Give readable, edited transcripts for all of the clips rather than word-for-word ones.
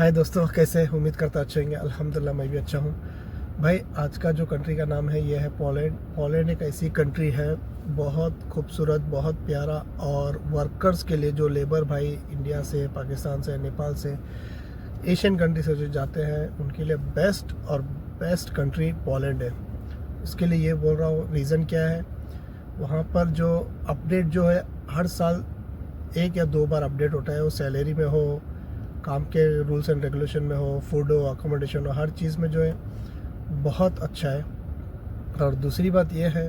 हाय दोस्तों, कैसे उम्मीद करता अच्छे होंगे। अल्हम्दुलिल्लाह मैं भी अच्छा हूँ। भाई आज का जो कंट्री का नाम है ये है पोलैंड। पोलैंड एक ऐसी कंट्री है, बहुत खूबसूरत, बहुत प्यारा, और वर्कर्स के लिए जो लेबर भाई इंडिया से, पाकिस्तान से, नेपाल से, एशियन कंट्री से जो जाते हैं उनके लिए बेस्ट और बेस्ट कंट्री पोलैंड है। इसके लिए ये बोल रहा हूँ, रीज़न क्या है, वहाँ पर जो अपडेट जो है हर साल 1 या 2 बार अपडेट होता है। वो सैलरी में हो, काम के रूल्स एंड रेगुलेशन में हो, फूड हो, अकोमोडेशन हो, हर चीज़ में जो है बहुत अच्छा है। और दूसरी बात यह है,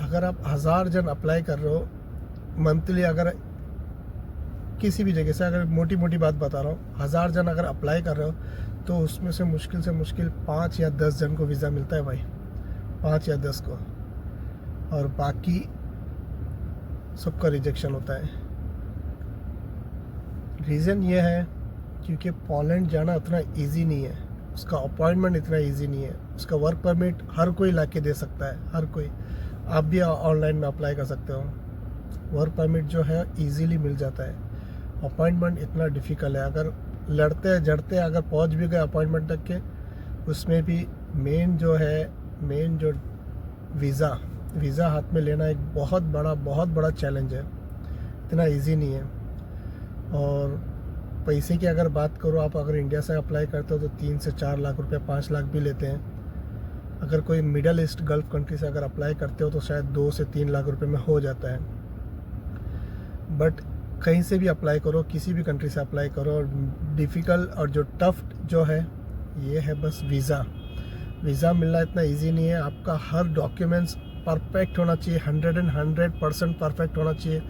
अगर आप 1000 जन अप्लाई कर रहे हो मंथली, अगर किसी भी जगह से, अगर मोटी मोटी बात बता रहा हूँ, 1000 जन अगर अप्लाई कर रहे हो तो उसमें से मुश्किल 5 या 10 जन को वीज़ा मिलता है भाई, 5 या 10 को, और बाकी सबका रिजेक्शन होता है। रीज़न ये है क्योंकि पोलैंड जाना उतना इजी नहीं है, उसका अपॉइंटमेंट इतना इजी नहीं है। उसका वर्क परमिट हर कोई ला के दे सकता है, हर कोई। आप भी ऑनलाइन में अप्लाई कर सकते हो, वर्क परमिट जो है इजीली मिल जाता है। अपॉइंटमेंट इतना डिफ़िकल्ट है, अगर लड़ते झड़ते अगर पहुंच भी गए अपॉइंटमेंट तक के, उसमें भी मेन जो वीज़ा हाथ में लेना एक बहुत बड़ा चैलेंज है, इतना इजी नहीं है। और पैसे की अगर बात करो, आप अगर इंडिया से अप्लाई करते हो तो 3 से 4 लाख रुपए, 5 लाख भी लेते हैं। अगर कोई मिडल ईस्ट गल्फ़ कंट्री से अगर अप्लाई करते हो तो शायद 2 से 3 लाख रुपए में हो जाता है। बट कहीं से भी अप्लाई करो, किसी भी कंट्री से अप्लाई करो, और डिफ़िकल्ट और जो टफ जो है ये है बस वीज़ा मिलना इतना ईजी नहीं है। आपका हर डॉक्यूमेंट्स परफेक्ट होना चाहिए, 100% परफेक्ट होना चाहिए।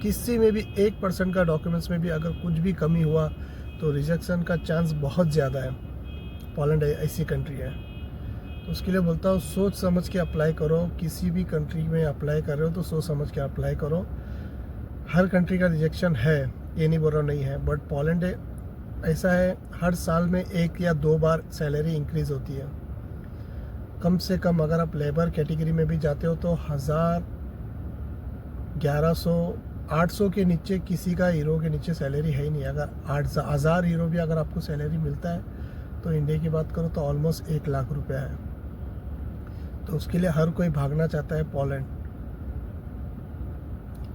किसी में भी 1% का डॉक्यूमेंट्स में भी अगर कुछ भी कमी हुआ तो रिजेक्शन का चांस बहुत ज़्यादा है। पोलैंड ऐसी कंट्री है, तो उसके लिए बोलता हूँ सोच समझ के अप्लाई करो। किसी भी कंट्री में अप्लाई कर रहे हो तो सोच समझ के अप्लाई करो। हर कंट्री का रिजेक्शन है, ये नहीं बोल रहा नहीं है, बट पोलैंड ऐसा है, हर साल में 1 या 2 बार सैलरी इंक्रीज़ होती है। कम से कम अगर आप लेबर कैटेगरी में भी जाते हो तो 1000, 1100, 800 के नीचे किसी का हीरो के नीचे सैलरी है ही नहीं। अगर 8000 हीरो भी अगर आपको सैलरी मिलता है तो इंडिया की बात करो तो ऑलमोस्ट 1 लाख रुपया है। तो उसके लिए हर कोई भागना चाहता है पोलैंड।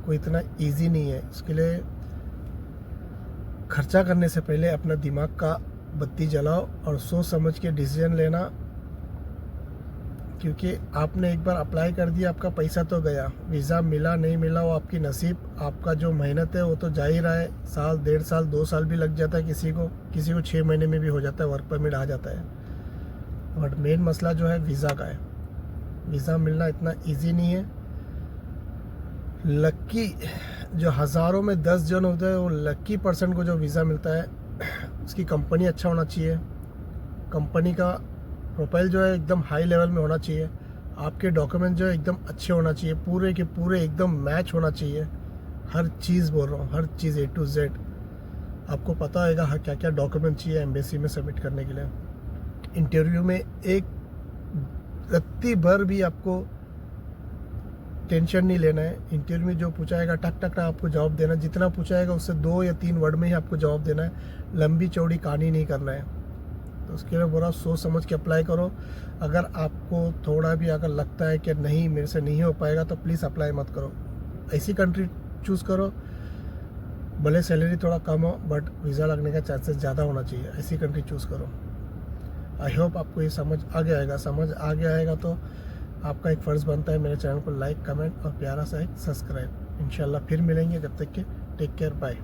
कोई इतना इजी नहीं है। उसके लिए खर्चा करने से पहले अपना दिमाग का बत्ती जलाओ और सोच समझ के डिसीजन लेना, क्योंकि आपने एक बार अप्लाई कर दिया, आपका पैसा तो गया, वीज़ा मिला नहीं मिला वो आपकी नसीब। आपका जो मेहनत है वो तो जा ही रहा है। साल, 1.5 साल, 2 साल भी लग जाता है किसी को 6 महीने में भी हो जाता है, वर्क परमिट आ जाता है। बट मेन मसला जो है वीज़ा का है। वीज़ा मिलना इतना ईजी नहीं है। लक्की जो हज़ारों में 10 जन होते हैं, वो लक्की पर्सन को जो वीज़ा मिलता है, उसकी कंपनी अच्छा होना चाहिए, कंपनी का प्रोफाइल जो है एकदम हाई लेवल में होना चाहिए, आपके डॉक्यूमेंट जो है एकदम अच्छे होना चाहिए, पूरे के पूरे एकदम मैच होना चाहिए। हर चीज़ बोल रहा हूँ, हर चीज़ A to Z आपको पता होगा हर क्या क्या डॉक्यूमेंट चाहिए एम्बेसी में सबमिट करने के लिए। इंटरव्यू में एक रत्ती भर भी आपको टेंशन नहीं लेना है। इंटरव्यू में जो पूछाएगा टक टक आपको जवाब देना, जितना पूछाएगा उससे 2 या 3 वर्ड में ही आपको जवाब देना है, लंबी चौड़ी कहानी नहीं करना है। तो उसके लिए बोला सोच समझ के अप्लाई करो। अगर आपको थोड़ा भी अगर लगता है कि नहीं मेरे से नहीं हो पाएगा तो प्लीज़ अप्लाई मत करो। ऐसी कंट्री चूज़ करो, भले सैलरी थोड़ा कम हो बट वीज़ा लगने का चांसेस ज़्यादा होना चाहिए। ऐसी कंट्री चूज़ करो। आई होप आपको ये समझ आ गया आएगा तो आपका एक फ़र्ज़ बनता है मेरे चैनल को लाइक, कमेंट और प्यारा सा एक सब्सक्राइब। इंशाल्लाह फिर मिलेंगे, जब तक के टेक केयर, बाय।